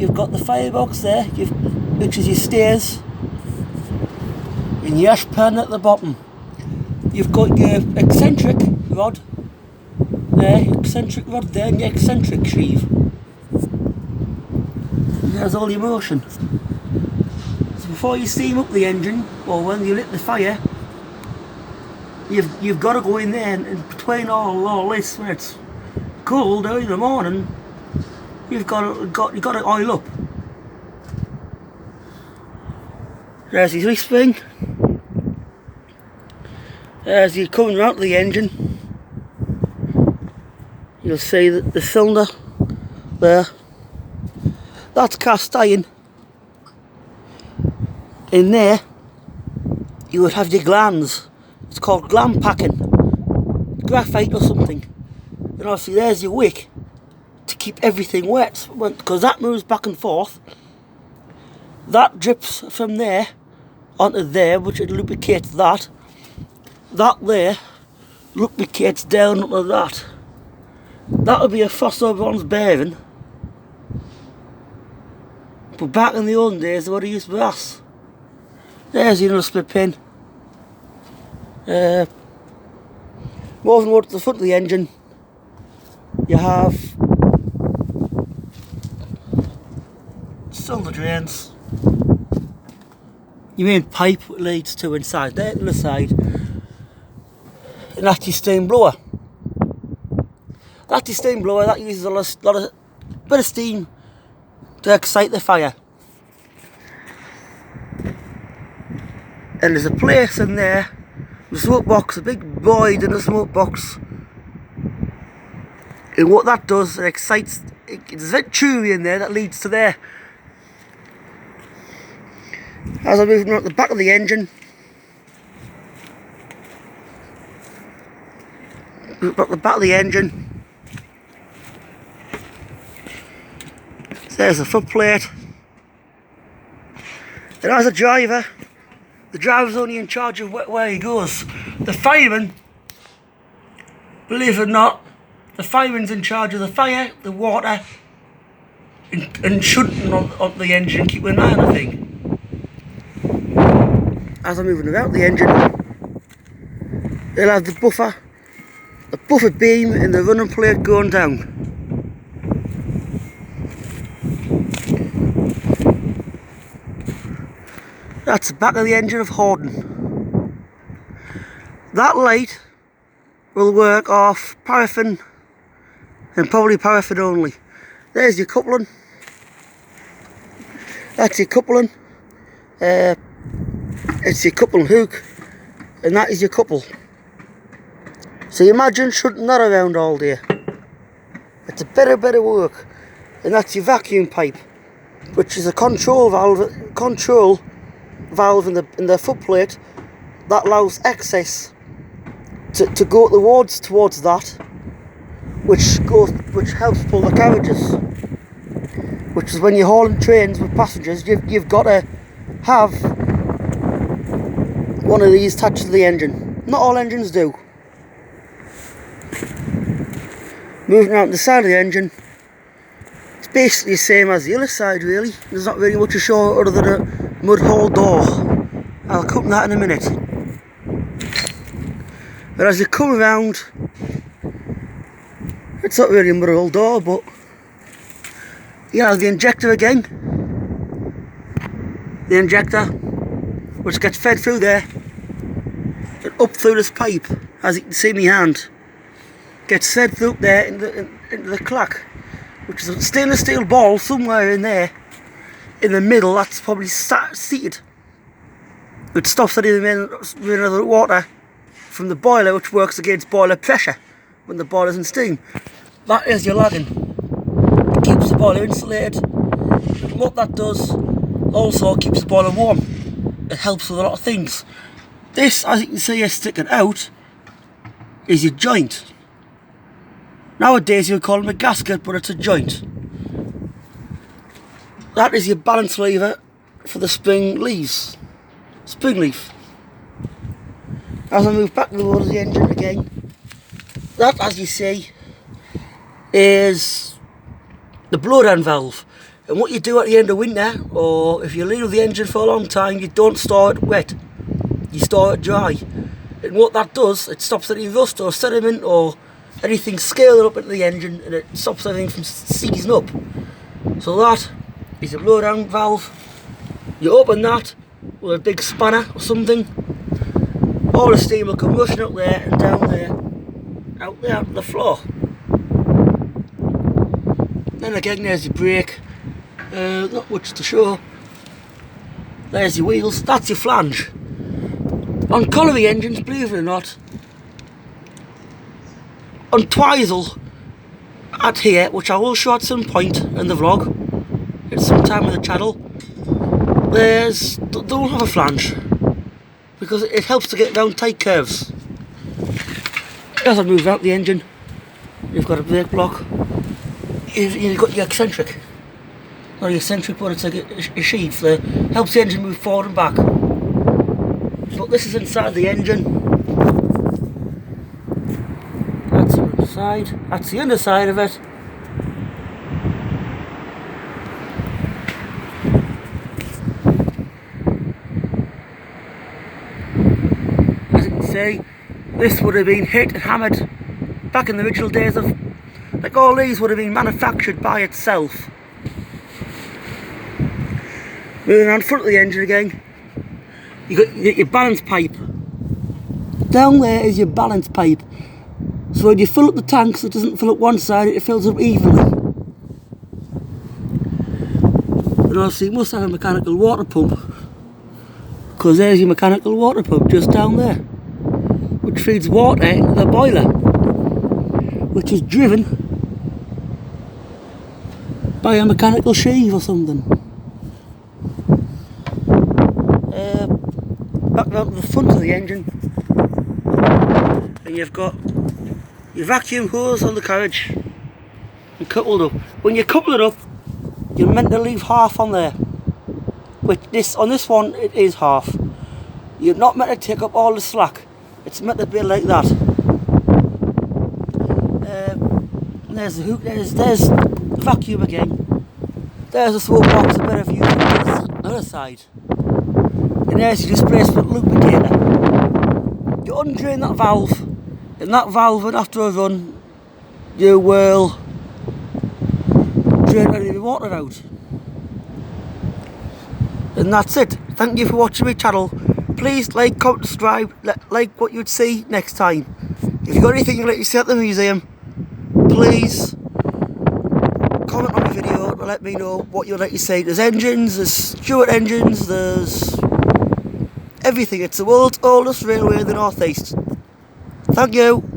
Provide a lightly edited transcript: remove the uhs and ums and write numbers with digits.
you've got the firebox there, which is your stairs, and your ash pan at the bottom. You've got your eccentric rod there, and your eccentric sheave. And there's all your motion. So before you steam up the engine, or when you lit the fire, you've got to go in there, and between all this, when it's cold early in the morning, you've got to oil up. There's your spring. As you're coming out of the engine, you'll see that the cylinder there, that's cast iron. In there, you would have your glands. It's called gland packing, graphite or something. And obviously there's your wick to keep everything wet, because that moves back and forth. That drips from there onto there, which it lubricates that. That there lubricates down onto that. That would be a fossil bronze bearing. But back in the olden days they would have used brass. There's your split pin. Moving over to the front of the engine, you have cylinder drains. Your main pipe leads to inside there to the side. And that's your steam blower. That's your steam blower that uses a bit of steam to excite the fire. And there's a place in there, the smoke box, a big void in the smoke box. And what that does, it excites, it's a venturi in there that leads to there. As I'm moving around the back of the engine, there's a footplate. And as a driver, the driver's only in charge of where he goes. The fireman, believe it or not, the fireman's in charge of the fire, the water, and shunting on the engine and keeping an eye on the thing. As I'm moving around the engine, they'll have the buffer beam and the running plate going down. That's the back of the engine of Horden. That light will work off paraffin, and probably paraffin only. There's your coupling. That's your coupling. It's your coupling hook, and that is your couple. So you imagine shunting that around all day. It's a bit of work. And that's your vacuum pipe, which is a control valve in the footplate that allows access to go towards that, which helps pull the carriages. Which is when you're hauling trains with passengers, you've got to have one of these attached to the engine. Not all engines do. Moving around the side of the engine, it's basically the same as the other side really. There's not really much to show other than a mud hole door. I'll come to that in a minute. But as you come around, it's not really a mud hole door, but you have the injector again. The injector, which gets fed through there and up through this pipe, as you can see in my hand. Gets fed through there into the clack, which is a stainless steel ball somewhere in there, in the middle. That's probably seated. It stops any of the water from the boiler, which works against boiler pressure when the boiler's in steam. That is your lagging. It keeps the boiler insulated. And what that does also keeps the boiler warm. It helps with a lot of things. This, as you can see, is sticking out, is your joint. Nowadays you would call them a gasket, but it's a joint. That is your balance lever for the spring leaf. As I move back towards the engine again, that, as you see, is the blowdown valve. And what you do at the end of winter, or if you leave the engine for a long time, you don't store it wet, you store it dry. And what that does, it stops any rust or sediment or anything scaling up into the engine, and it stops everything from seizing up. So that is a blow-down valve. You open that with a big spanner or something, all the steam will come rushing up there and down there, out there on the floor. Then again, there's your brake. Not much to show. There's your wheels, that's your flange. On colliery engines, believe it or not, on Twizel at here, which I will show at some point in the vlog, at some time in the channel, they don't have a flange because it helps to get down tight curves. As I move out the engine, you've got a brake block, you've got your eccentric. Not your eccentric, but it's like a sheath that helps the engine move forward and back. But this is inside the engine. That's the inside. That's the underside of it. As you can see, this would have been hit and hammered back in the original days of, like all these would have been manufactured by itself. Moving around front of the engine again, you got your balance pipe. Down there is your balance pipe. So when you fill up the tanks, it doesn't fill up one side, it fills up evenly. And also you must have a mechanical water pump, because there's your mechanical water pump just down there, which feeds water into the boiler, which is driven by a mechanical sheave or something. Back down to the front of the engine, and you've got your vacuum hose on the carriage and coupled up. When you couple it up, you're meant to leave half on there, which on this one it is half. You're not meant to take up all the slack, it's meant to be like that. There's the hook, there's the vacuum again, there's the smoke box, a better view on the other side. And there's your displacement lubricator. You undrain that valve, and that valve, and after a run, you will drain any of the water out. And that's it. Thank you for watching my channel. Please like, comment, subscribe, like what you'd see next time. If you've got anything you'd like to see at the museum, please comment on the video and let me know what you'd like to see. There's engines, there's Stuart engines, there's everything. It's the world's oldest railway in the northeast. Thank you.